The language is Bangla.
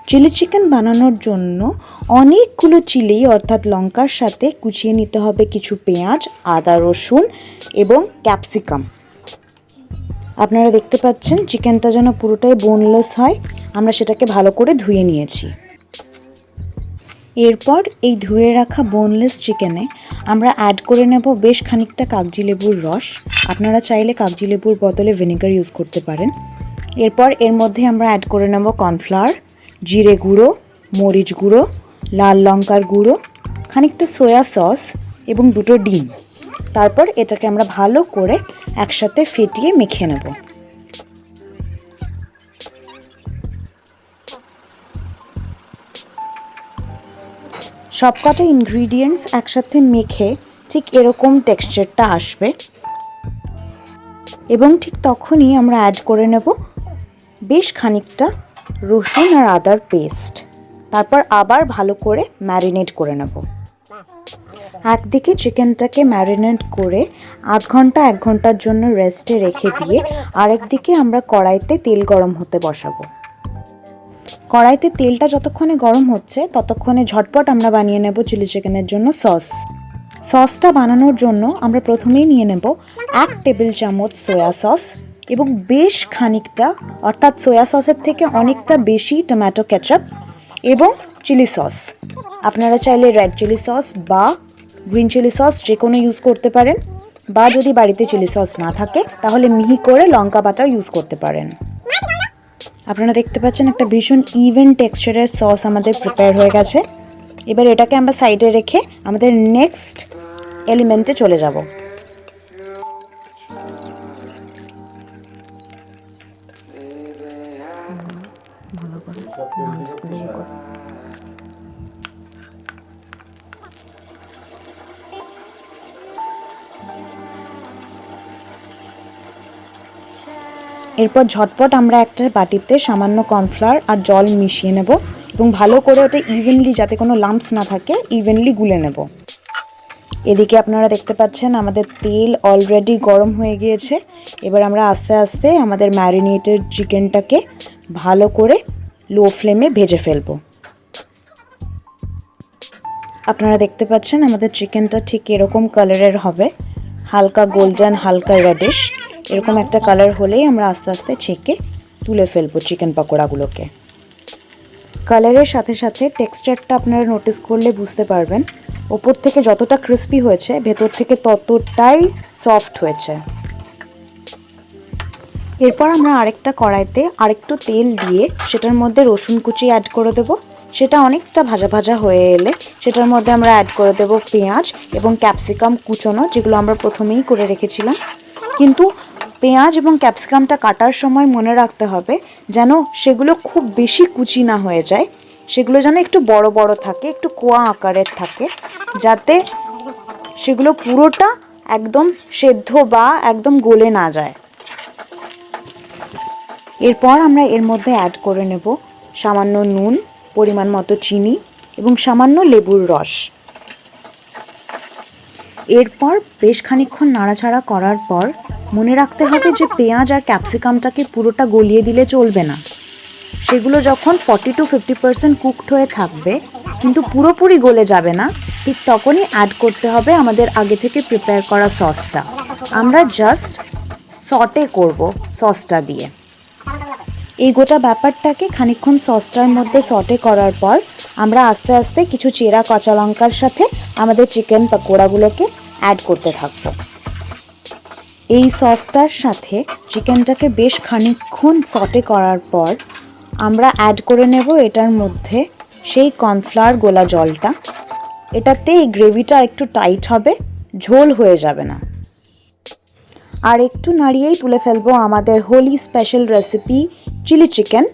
চিলি চিকেন বানানোর জন্য অনেকগুলো চিলি অর্থাৎ লঙ্কার সাথে কুচিয়ে নিতে হবে কিছু পেঁয়াজ, আদা, রসুন এবং ক্যাপসিকাম। আপনারা দেখতে পাচ্ছেন চিকেনটা যেন পুরোটাই বোনলেস হয়, আমরা সেটাকে ভালো করে ধুয়ে নিয়েছি। এরপর এই ধুয়ে রাখা বোনলেস চিকেনে আমরা অ্যাড করে নেব বেশ খানিকটা কাগজি লেবুর রস। আপনারা চাইলে কাগজি লেবুর বদলে ভিনেগার ইউজ করতে পারেন। এরপর এর মধ্যে আমরা অ্যাড করে নেব কর্নফ্লাওয়ার, জিরে গুঁড়ো, মরিচ গুঁড়ো, লাল লঙ্কার গুঁড়ো, খানিকটা সয়া সস এবং দুটো ডিম। তারপর এটাকে আমরা ভালো করে একসাথে ফেটিয়ে মেখে নেব। সবকটা ইনগ্রিডিয়েন্টস একসাথে মেখে ঠিক এরকম টেক্সচারটা আসবে এবং ঠিক তখনই আমরা অ্যাড করে নেব বেশ খানিকটা রসুন আর আদার পেস্ট। তারপর আবার ভালো করে ম্যারিনেট করে নেব। একদিকে চিকেনটাকে ম্যারিনেট করে আধ ঘন্টা 1 ঘন্টার জন্য রেস্টে রেখে দিয়ে আরেকদিকে আমরা কড়াইতে তেল গরম হতে বসাবো। কড়াইতে তেলটা যতক্ষণে গরম হচ্ছে ততক্ষণে ঝটপট আমরা বানিয়ে নেব চিলি চিকেনের জন্য সসটা বানানোর জন্য আমরা প্রথমেই নিয়ে নেব 1 টেবিল চামচ সয়া সস এবং বেশ খানিকটা অর্থাৎ সয়া সসের থেকে অনেকটা বেশি টমেটো কেচাপ এবং চিলি সস। আপনারা চাইলে রেড চিলি সস বা গ্রিন চিলি সস যে কোনো ইউজ করতে পারেন, বা যদি বাড়িতে চিলি সস না থাকে তাহলে মিহি করে লঙ্কা বাটাও ইউজ করতে পারেন। আপনারা দেখতে পাচ্ছেন একটা ভীষণ ইভেন টেক্সচারের সস আমাদের প্রিপেয়ার হয়ে গেছে। এবার এটাকে আমরা সাইডে রেখে আমাদের নেক্সট এলিমেন্টে চলে যাব। এরপর ঝটপট আমরা একটা বাটিতে সামান্য কর্নফ্লাওয়ার আর জল মিশিয়ে নেব এবং ভালো করে ওটা ইভেনলি, যাতে কোনো লাম্পস না থাকে, ইভেনলি গুলে নেব। এদিকে আপনারা দেখতে পাচ্ছেন আমাদের তেল অলরেডি গরম হয়ে গিয়েছে। এবার আমরা আস্তে আস্তে আমাদের ম্যারিনেটেড চিকেনটাকে ভালো করে লো ফ্লেমে ভেজে ফেলব। আপনারা দেখতে পাচ্ছেন আমাদের চিকেনটা ঠিক এরকম কালারের হবে, হালকা গোল্ডেন, হালকা রেডিশ। এরকম একটা কালার হলেই আমরা আস্তে আস্তে ছেঁকে তুলে ফেলবো চিকেন পকোড়াগুলোকে। কালারের সাথে সাথে টেক্সচারটা আপনারা নোটিস করলে বুঝতে পারবেন, ওপর থেকে যতটা ক্রিস্পি হয়েছে ভেতর থেকে ততটাই সফট হয়েছে। এরপর আমরা আরেকটা কড়াইতে আরেকটু তেল দিয়ে সেটার মধ্যে রসুন কুচি অ্যাড করে দেব। সেটা অনেকটা ভাজা ভাজা হয়ে এলে সেটার মধ্যে আমরা অ্যাড করে দেব পেঁয়াজ এবং ক্যাপসিকাম কুচোনো, যেগুলো আমরা প্রথমেই করে রেখেছিলাম। কিন্তু পেঁয়াজ এবং ক্যাপসিকামটা কাটার সময় মনে রাখতে হবে যেন সেগুলো খুব বেশি কুচি না হয়ে যায়, সেগুলো যেন একটু বড় বড় থাকে, একটু কোয়া আকারের থাকে, যাতে সেগুলো পুরোটা একদম সেদ্ধ বা একদম গলে না যায়। এরপর আমরা এর মধ্যে অ্যাড করে নেব সামান্য নুন, পরিমাণ মতো চিনি এবং সামান্য লেবুর রস। এরপর বেশ খানিকক্ষণ নাড়াচাড়া করার পর মনে রাখতে হবে যে পেঁয়াজ আর ক্যাপসিকামটাকে পুরোটা গলিয়ে দিলে চলবে না। সেগুলো যখন 40 to 50% কুকড হয়ে থাকবে কিন্তু পুরোপুরি গলে যাবে না, ঠিক তখনই অ্যাড করতে হবে আমাদের আগে থেকে প্রিপেয়ার করা সসটা। আমরা জাস্ট সটে করব সসটা দিয়ে। এই গোটা ব্যাপারটাকে খানিকক্ষণ সসটার মধ্যে সটে করার পর আমরা আস্তে আস্তে কিছু চেরা কাঁচা লঙ্কার সাথে আমাদের চিকেন পকোড়াগুলোকে অ্যাড করতে থাকবো। এই সসটার সাথে চিকেনটাকে বেশ খানিকক্ষণ সটে করার পর আমরা অ্যাড করে নেব এটার মধ্যে সেই কর্নফ্লাওয়ার গোলা জলটা। এটাতে এই গ্রেভিটা একটু টাইট হবে, ঝোল হয়ে যাবে না। আর একটু নাড়িয়েই তুলে ফেলবো আমাদের Holi special recipe chilli chicken.